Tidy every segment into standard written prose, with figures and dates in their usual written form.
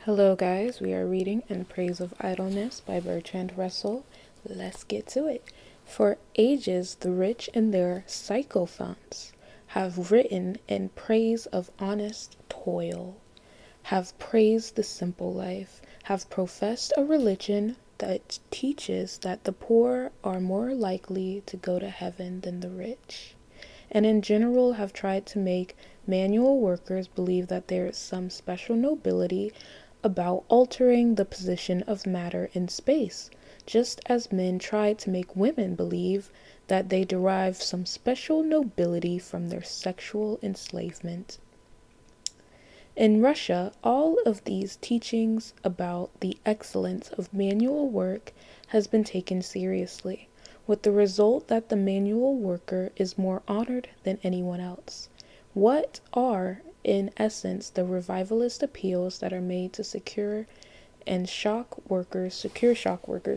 Hello, guys. We are reading In Praise of Idleness by Bertrand Russell. Let's get to it. For ages, the rich in their sycophants have written in praise of honest toil, have praised the simple life, have professed a religion that teaches that the poor are more likely to go to heaven than the rich, and in general have tried to make manual workers believe that there is some special nobility about altering the position of matter in space, just as men try to make women believe that they derive some special nobility from their sexual enslavement. In Russia, all of these teachings about the excellence of manual work has been taken seriously, with the result that the manual worker is more honored than anyone else. What are, in essence, the revivalist appeals that are made to secure shock workers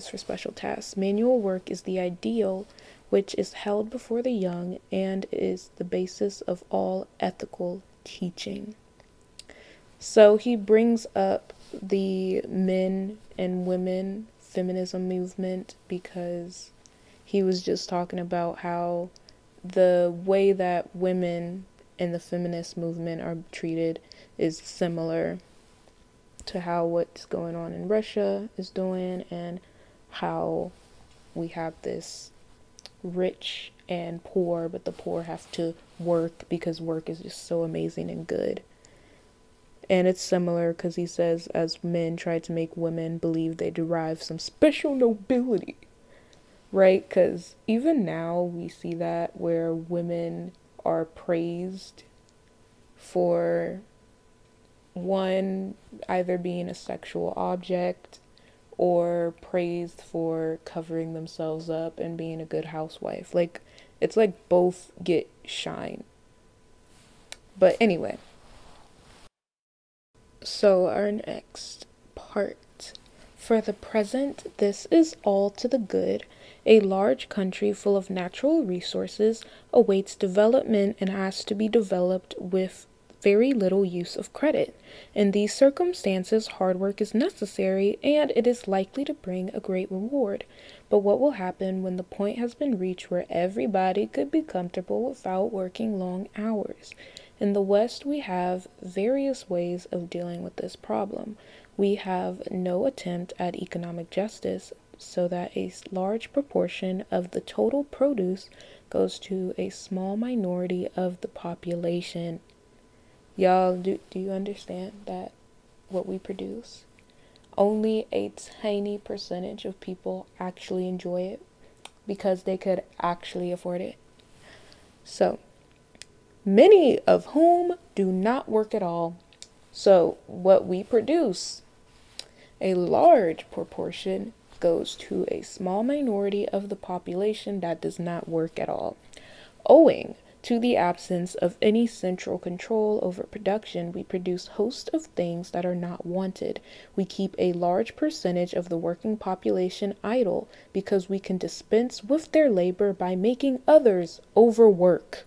for special tasks? Manual work is the ideal which is held before the young and is the basis of all ethical teaching. So he brings up the men and women feminism movement because he was just talking about how the way that women in the feminist movement are treated is similar to how what's going on in Russia is doing, and how we have this rich and poor, but the poor have to work because work is just so amazing and good. And it's similar because he says, as men try to make women believe they derive some special nobility, right? Because even now we see that where women are praised for one, either being a sexual object or praised for covering themselves up and being a good housewife. Like, it's like both get shine. But anyway, so our next part. For the present, this is all to the good. A large country full of natural resources awaits development and has to be developed with very little use of credit. In these circumstances, hard work is necessary and it is likely to bring a great reward. But what will happen when the point has been reached where everybody could be comfortable without working long hours? In the West, we have various ways of dealing with this problem. We have no attempt at economic justice, so that a large proportion of the total produce goes to a small minority of the population. Y'all, do you understand that what we produce? Only a tiny percentage of people actually enjoy it because they could actually afford it. So, many of whom do not work at all. So, what we produce, a large proportion goes to a small minority of the population that does not work at all. Owing to the absence of any central control over production, we produce hosts of things that are not wanted. We keep a large percentage of the working population idle because we can dispense with their labor by making others overwork.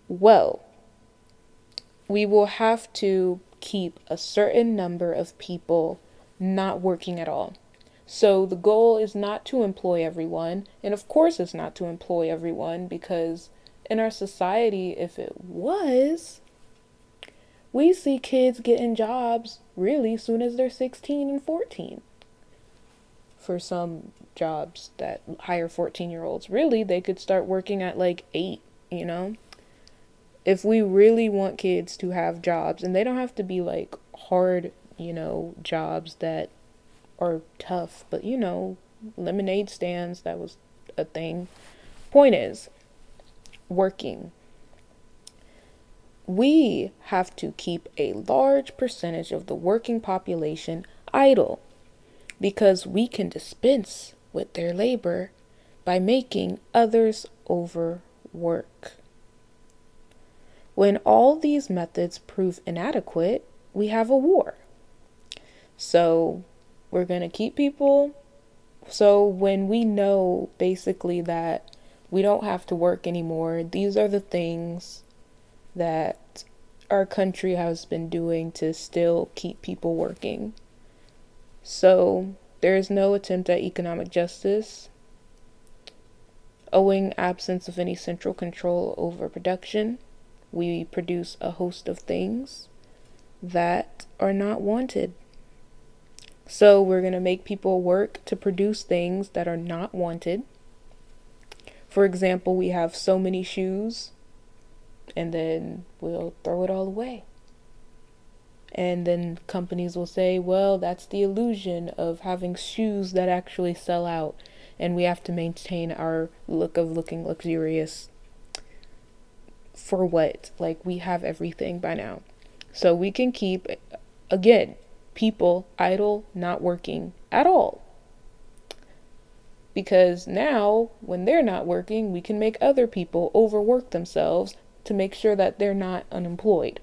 Well, we will have to keep a certain number of people not working at all. So the goal is not to employ everyone, and of course it's not to employ everyone, because in our society, if it was, we see kids getting jobs really soon as they're 16 and 14. For some jobs that hire 14-year-olds, really, they could start working at like 8, you know? If we really want kids to have jobs, and they don't have to be like hard, jobs that are tough, but lemonade stands, that was a thing. Point is, working. We have to keep a large percentage of the working population idle because we can dispense with their labor by making others overwork. When all these methods prove inadequate, we have a war. So we're going to keep people. So when we know basically that we don't have to work anymore, these are the things that our country has been doing to still keep people working. So there is no attempt at economic justice, owing absence of any central control over production. We produce a host of things that are not wanted. So we're going to make people work to produce things that are not wanted. For example, we have so many shoes, and then we'll throw it all away. And then companies will say, well, that's the illusion of having shoes that actually sell out, and we have to maintain our look of looking luxurious. For what? Like, we have everything by now. So we can keep, again, people idle, not working at all. Because now, when they're not working, we can make other people overwork themselves to make sure that they're not unemployed.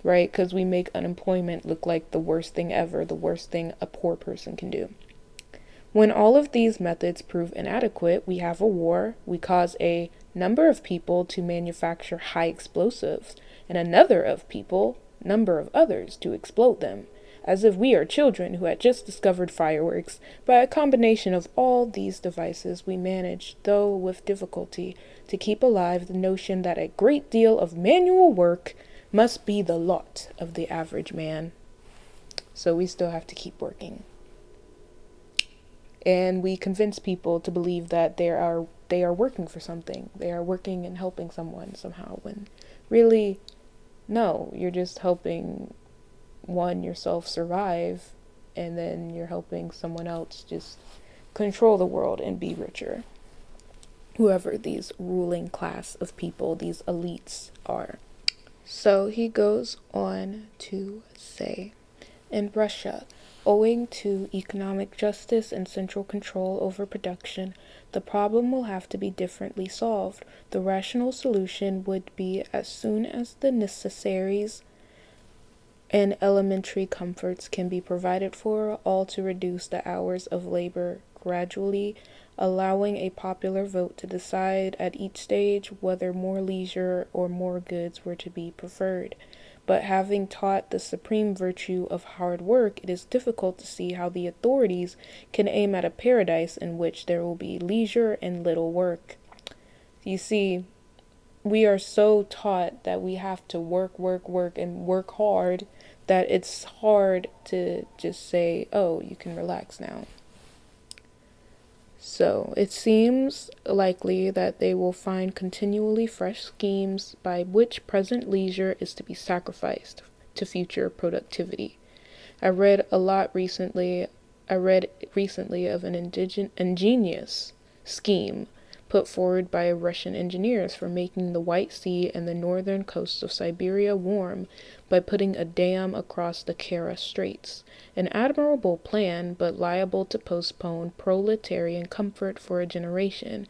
Right? Because we make unemployment look like the worst thing ever, the worst thing a poor person can do. When all of these methods prove inadequate, we have a war, we cause a number of people to manufacture high explosives, and number of others to explode them, as if we are children who had just discovered fireworks. By a combination of all these devices, we manage, though with difficulty, to keep alive the notion that a great deal of manual work must be the lot of the average man. So we still have to keep working. And we convince people to believe that they are working for something. They are working and helping someone somehow, when really, no, you're just helping yourself survive, and then you're helping someone else just control the world and be richer. Whoever these ruling class of people, these elites are. So he goes on to say, in Russia, owing to economic justice and central control over production, the problem will have to be differently solved. The rational solution would be, as soon as the necessaries and elementary comforts can be provided for, all to reduce the hours of labor gradually, allowing a popular vote to decide at each stage whether more leisure or more goods were to be preferred. But having taught the supreme virtue of hard work, it is difficult to see how the authorities can aim at a paradise in which there will be leisure and little work. You see, we are so taught that we have to work, and work hard, that it's hard to just say, oh, you can relax now. So it seems likely that they will find continually fresh schemes by which present leisure is to be sacrificed to future productivity. I read recently of an ingenious scheme put forward by Russian engineers for making the White Sea and the northern coasts of Siberia warm by putting a dam across the Kara Straits. An admirable plan, but liable to postpone proletarian comfort for a generation,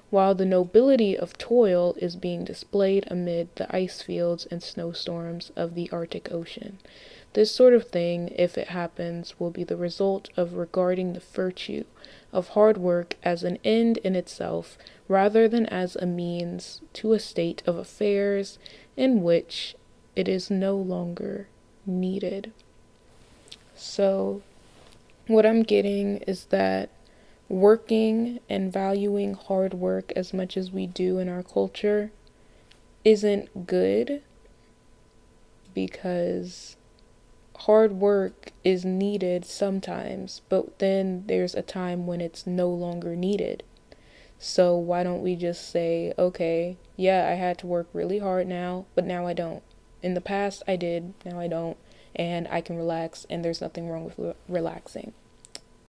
while the nobility of toil is being displayed amid the ice fields and snowstorms of the Arctic Ocean. This sort of thing, if it happens, will be the result of regarding the virtue of hard work as an end in itself, rather than as a means to a state of affairs in which it is no longer needed. So, what I'm getting is that working and valuing hard work as much as we do in our culture isn't good, because hard work is needed sometimes, but then there's a time when it's no longer needed. So why don't we just say, okay, yeah, I had to work really hard now, but now I don't. In the past I did, now I don't, and I can relax, and there's nothing wrong with relaxing.